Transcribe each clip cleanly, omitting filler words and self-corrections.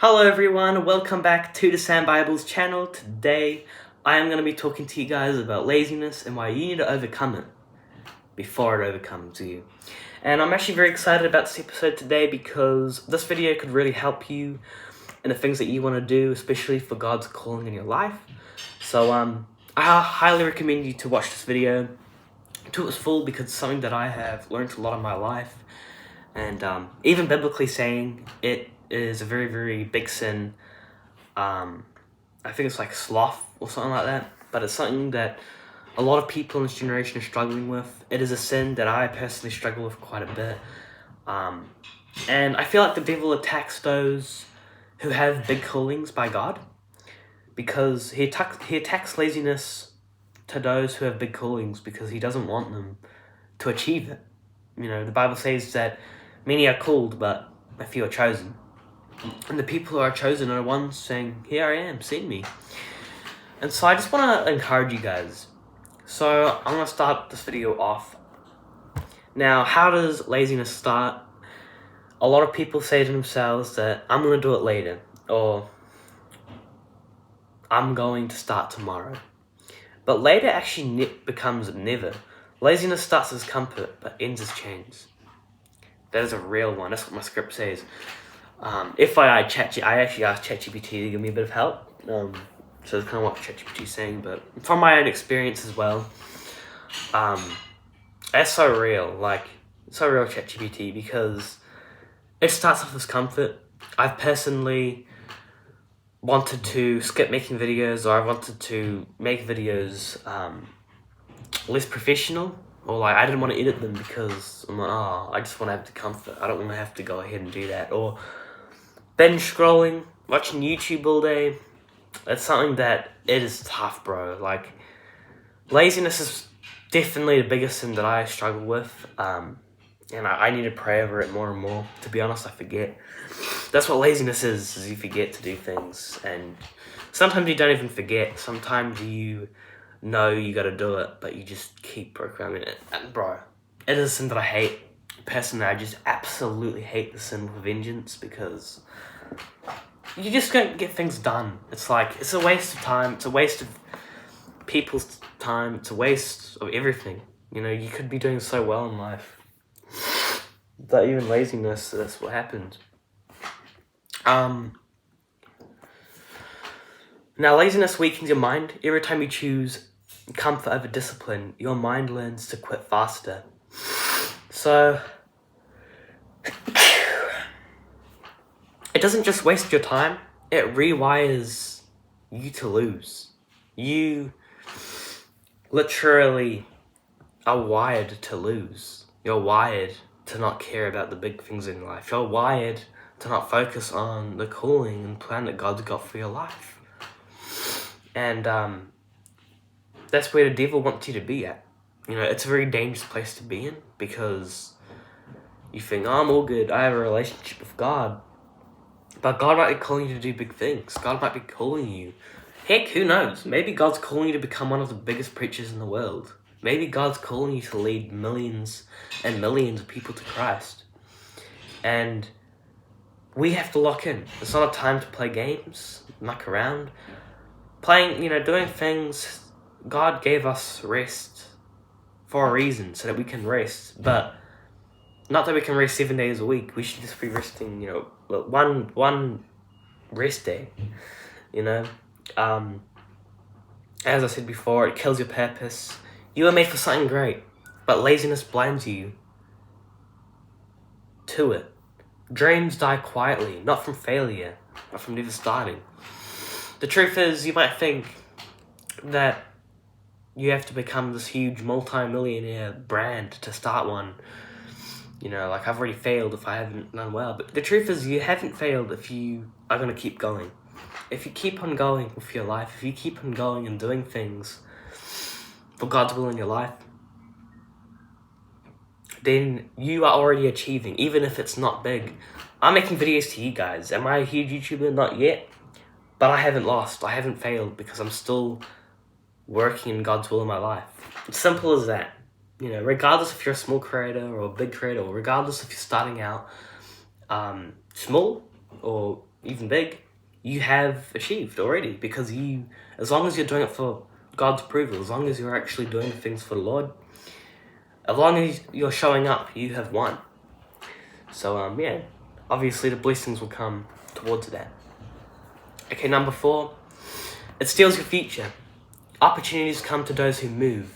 Hello everyone, welcome back to the Sam Bibles channel. Today I am going to be talking to you guys about laziness and why you need to overcome it before it overcomes you. And I'm actually very excited about this episode today because this video could really help you in the things that you want to do, especially for God's calling in your life. So I highly recommend you to watch this video to its full because it's something that I have learned a lot in my life. And even biblically saying it is a very, very big sin. I think it's like sloth or something like that. But it's something that a lot of people in this generation are struggling with. It is a sin that I personally struggle with quite a bit. And I feel like the devil attacks those who have big callings by God. Because he attacks laziness to those who have big callings because he doesn't want them to achieve it. You know, the Bible says that many are called, but a few are chosen. And the people who are chosen are the ones saying, "Here I am, send me." And so I just want to encourage you guys. So I'm going to start this video off. Now, how does laziness start? A lot of people say to themselves that I'm going to do it later, or I'm going to start tomorrow. But later actually becomes never. Laziness starts as comfort, but ends as chains. That is a real one. That's what my script says. I actually asked ChatGPT to give me a bit of help. So that's kind of what ChatGPT is saying. But from my own experience as well, that's so real. Like, it's so real, ChatGPT, because it starts off as comfort. I've personally wanted to skip making videos, or I wanted to make videos less professional, or like I didn't want to edit them because I'm like, I just want to have the comfort. I don't want to have to go ahead and do that. Or binge scrolling, watching YouTube all day. It's something that it is tough, bro. Like, laziness is definitely the biggest thing that I struggle with. And I need to pray over it more and more. To be honest, I forget. That's what laziness is you forget to do things. And sometimes you don't even forget. Sometimes you know you gotta do it, but you just keep programming it. And bro, it is a sin that I hate. Personally, I just absolutely hate the sin with vengeance because you just don't get things done. It's like, it's a waste of time. It's a waste of people's time. It's a waste of everything. You know, you could be doing so well in life. But even laziness, that's what happened. Now, laziness weakens your mind. Every time you choose comfort over discipline, your mind learns to quit faster. So, it doesn't just waste your time, it rewires you to lose. You literally are wired to lose. You're wired to not care about the big things in life. You're wired to not focus on the calling and plan that God's got for your life. And that's where the devil wants you to be at. You know, it's a very dangerous place to be in because you think, I'm all good, I have a relationship with God. But God might be calling you to do big things. God might be calling you. Heck, who knows? Maybe God's calling you to become one of the biggest preachers in the world. Maybe God's calling you to lead millions and millions of people to Christ. And we have to lock in. It's not a time to play games, muck around. Doing things. God gave us rest for a reason, so that we can rest. But not that we can rest 7 days a week. We should just be resting, one rest day. As I said before, it kills your purpose. You were made for something great, but laziness blinds you to it. Dreams die quietly, not from failure, but from never starting. The truth is, you might think that you have to become this huge multi-millionaire brand to start one. Like, I've already failed if I haven't done well. But the truth is, you haven't failed if you are going to keep going. If you keep on going with your life, if you keep on going and doing things for God's will in your life, then you are already achieving, even if it's not big. I'm making videos to you guys. Am I a huge YouTuber? Not yet. But I haven't lost. I haven't failed because I'm still working in God's will in my life. It's simple as that. Regardless if you're a small creator or a big creator, or regardless if you're starting out small or even big, you have achieved already, because as long as you're doing it for God's approval, as long as you're actually doing things for the Lord, as long as you're showing up, you have won. So, yeah, obviously the blessings will come towards that. Okay, number 4, it steals your future. Opportunities come to those who move.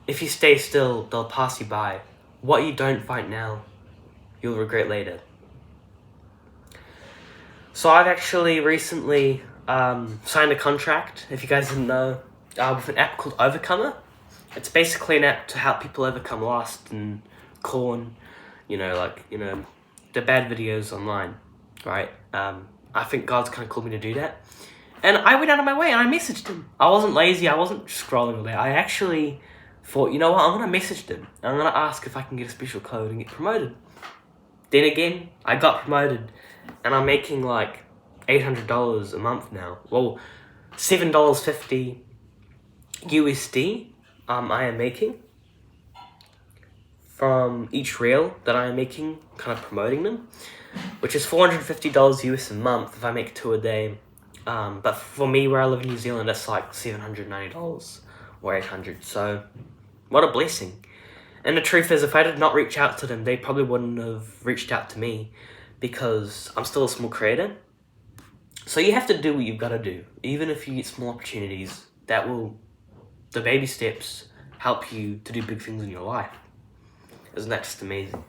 If you stay still, they'll pass you by. What you don't fight now, you'll regret later. So I've actually recently signed a contract, if you guys didn't know, with an app called Overcomer. It's basically an app to help people overcome lust and corn, the bad videos online, right? I think God's kind of called me to do that. And I went out of my way and I messaged him. I wasn't lazy, I wasn't scrolling all day. I actually thought, you know what, I'm going to message them. I'm going to ask if I can get a special code and get promoted. Then again, I got promoted and I'm making like $800 a month now. Well, $7.50 USD I am making from each reel that I am making, kind of promoting them, which is $450 US a month if I make 2 a day. But for me, where I live in New Zealand, that's like $790 or $800. So, what a blessing. And the truth is, if I did not reach out to them, they probably wouldn't have reached out to me, because I'm still a small creator. So you have to do what you've got to do. Even if you get small opportunities, the baby steps help you to do big things in your life. Isn't that just amazing?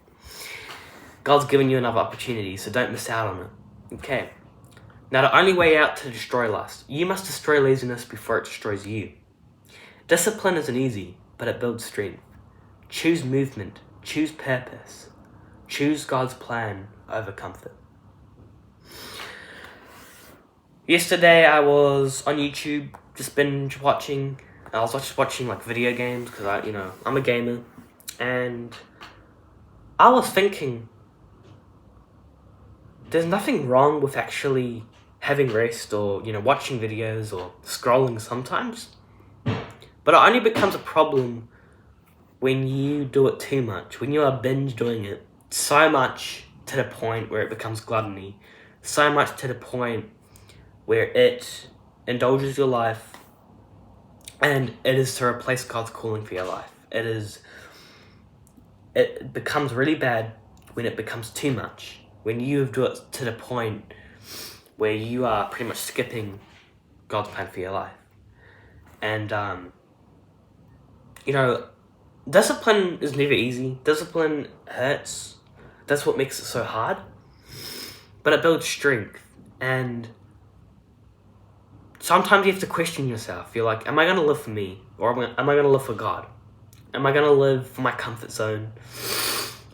God's given you another opportunity, so don't miss out on it. Okay. Now, the only way out to destroy lust, you must destroy laziness before it destroys you. Discipline isn't easy, but it builds strength. Choose movement, choose purpose, choose God's plan over comfort. Yesterday, I was on YouTube, just binge watching. I was just watching like video games, because I'm a gamer, and I was thinking, there's nothing wrong with actually having rest, or watching videos or scrolling sometimes, but it only becomes a problem when you do it too much, when you are binge doing it so much to the point where it becomes gluttony, so much to the point where it indulges your life, and it is to replace God's calling for your life. It becomes really bad when it becomes too much, when you do it to the point where you are pretty much skipping God's plan for your life. And, discipline is never easy. Discipline hurts. That's what makes it so hard. But it builds strength. And sometimes you have to question yourself. You're like, am I going to live for me? Or am I going to live for God? Am I going to live for my comfort zone?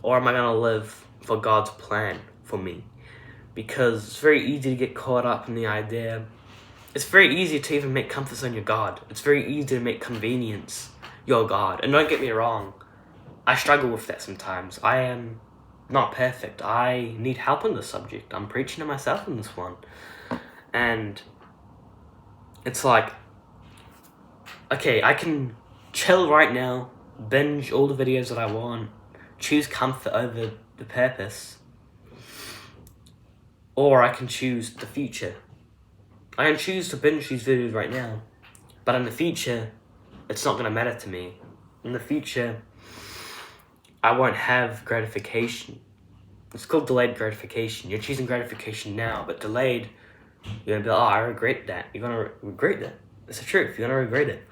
Or am I going to live for God's plan for me? Because it's very easy to get caught up in the idea. It's very easy to even make comfort zone your God. It's very easy to make convenience your God. And don't get me wrong, I struggle with that sometimes. I am not perfect. I need help on this subject. I'm preaching to myself in this one. And it's like, okay, I can chill right now, binge all the videos that I want, choose comfort over the purpose, or I can choose the future. I can choose to binge these videos right now, but in the future, it's not going to matter to me. In the future, I won't have gratification. It's called delayed gratification. You're choosing gratification now, but delayed, you're going to be like, oh, I regret that. You're going to regret that. It's the truth. You're going to regret it.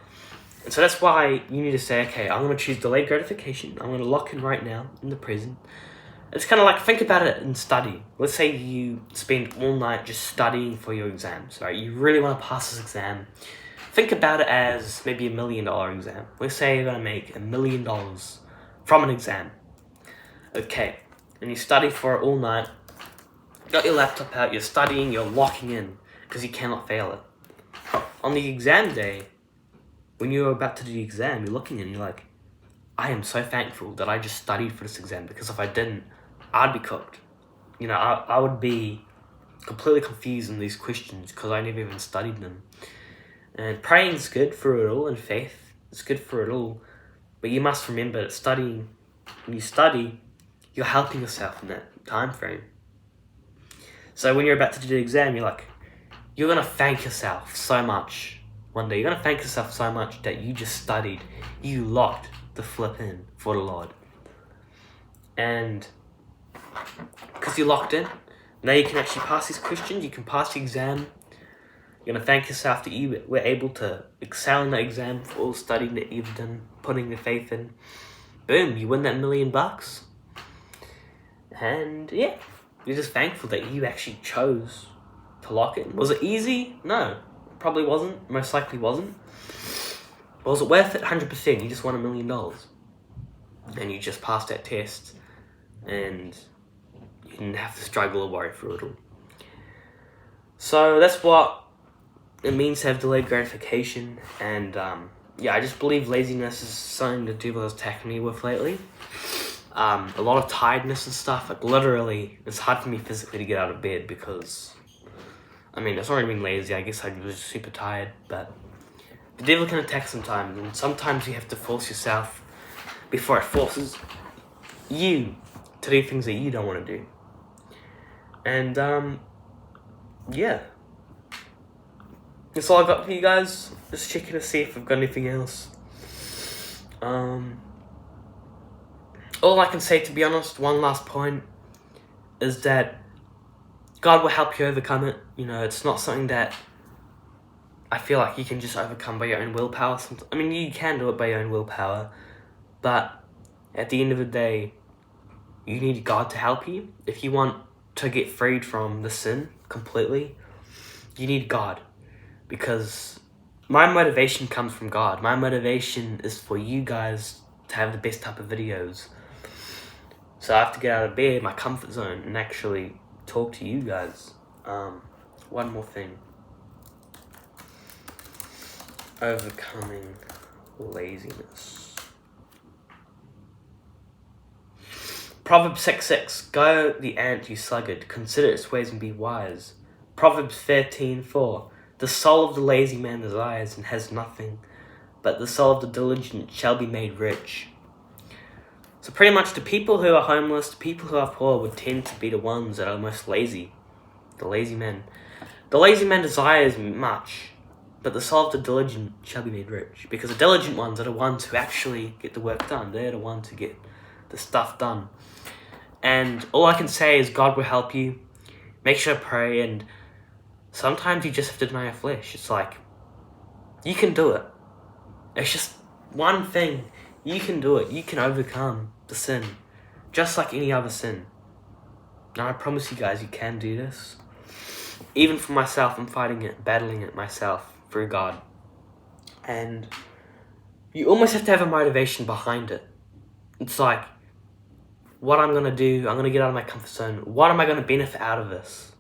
And so that's why you need to say, okay, I'm going to choose delayed gratification. I'm going to lock in right now, in the present. It's kind of like, think about it in study. Let's say you spend all night just studying for your exams, right? You really want to pass this exam. Think about it as maybe $1 million exam. Let's say you're going to make $1 million from an exam. Okay, and you study for it all night. Got your laptop out, you're studying, you're locking in, because you cannot fail it. On the exam day, when you're about to do the exam, you're looking in, you're like, I am so thankful that I just studied for this exam, because if I didn't, I'd be cooked. I would be completely confused in these questions because I never even studied them. And praying is good for it all, and faith is good for it all. But you must remember that studying, when you study, you're helping yourself in that time frame. So when you're about to do the exam, you're gonna thank yourself so much. One day, you're gonna thank yourself so much that you just studied. You locked the flip in for the Lord. And because you locked in, now you can actually pass these questions. You can pass the exam. You're gonna thank yourself that you were able to excel in the exam for all the studying that you've done, putting the faith in. Boom, you win that $1 million. And yeah, you're just thankful that you actually chose to lock in. Was it easy? No, probably wasn't. Most likely wasn't. Was it worth it? 100%. You just won $1 million. And you just passed that test. And you didn't have to struggle or worry through it all. So that's what it means to have delayed gratification. And I just believe laziness is something the devil has attacked me with lately. A lot of tiredness and stuff. Literally, it's hard for me physically to get out of bed because, it's not even lazy. I guess I was super tired, but the devil can attack sometimes, and sometimes you have to force yourself before it forces you to do things that you don't want to do. And, that's all I got for you guys. Just checking to see if I've got anything else. All I can say, to be honest, one last point, is that God will help you overcome it. It's not something that I feel like you can just overcome by your own willpower. You can do it by your own willpower, but at the end of the day, you need God to help you. If you want to get freed from the sin completely, you need God. Because my motivation comes from God. My motivation is for you guys to have the best type of videos. So I have to get out of bed, my comfort zone, and actually talk to you guys. One more thing. Overcoming laziness. Proverbs 6:6. Go the ant, you sluggard. Consider its ways and be wise. Proverbs 13:4. The soul of the lazy man desires and has nothing, but the soul of the diligent shall be made rich. So pretty much the people who are homeless, the people who are poor would tend to be the ones that are most lazy. The lazy man. The lazy man desires much, but the soul of the diligent shall be made rich. Because the diligent ones are the ones who actually get the work done. They're the ones who get the stuff done. And all I can say is God will help you. Make sure to pray, and sometimes you just have to deny your flesh. It's like, you can do it. It's just one thing. You can do it. You can overcome the sin, just like any other sin. And I promise you guys, you can do this. Even for myself, I'm fighting it, battling it myself through God. And you almost have to have a motivation behind it. It's like, what I'm going to do, I'm going to get out of my comfort zone. What am I going to benefit out of this?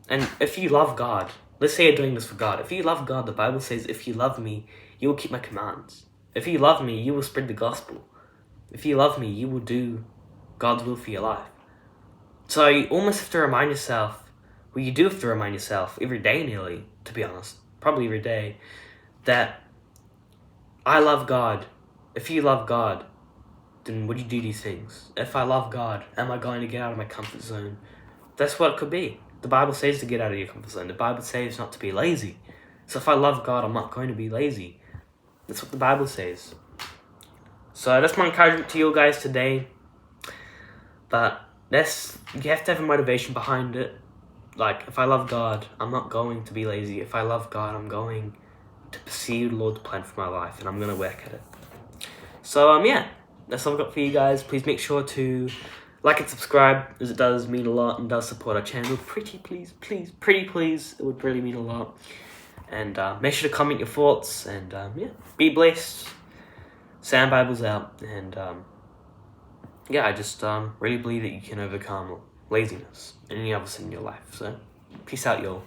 And if you love God, let's say you're doing this for God. If you love God, the Bible says, if you love me, you will keep my commands. If you love me, you will spread the gospel. If you love me, you will do God's will for your life. So you almost have to remind yourself, well, you do have to remind yourself every day nearly, to be honest, probably every day, that I love God. If you love God, then would you do these things? If I love God, am I going to get out of my comfort zone? That's what it could be. The Bible says to get out of your comfort zone. The Bible says not to be lazy. So if I love God, I'm not going to be lazy. That's what the Bible says. So that's my encouragement to you guys today. But you have to have a motivation behind it. Like, if I love God, I'm not going to be lazy. If I love God, I'm going to pursue the Lord's plan for my life, and I'm going to work at it. So, that's all I've got for you guys. Please make sure to like and subscribe, as it does mean a lot and does support our channel. Pretty please. It would really mean a lot. And make sure to comment your thoughts, and be blessed. Sound Bible's out, and I just really believe that you can overcome laziness and any other sin in your life. So, peace out, y'all.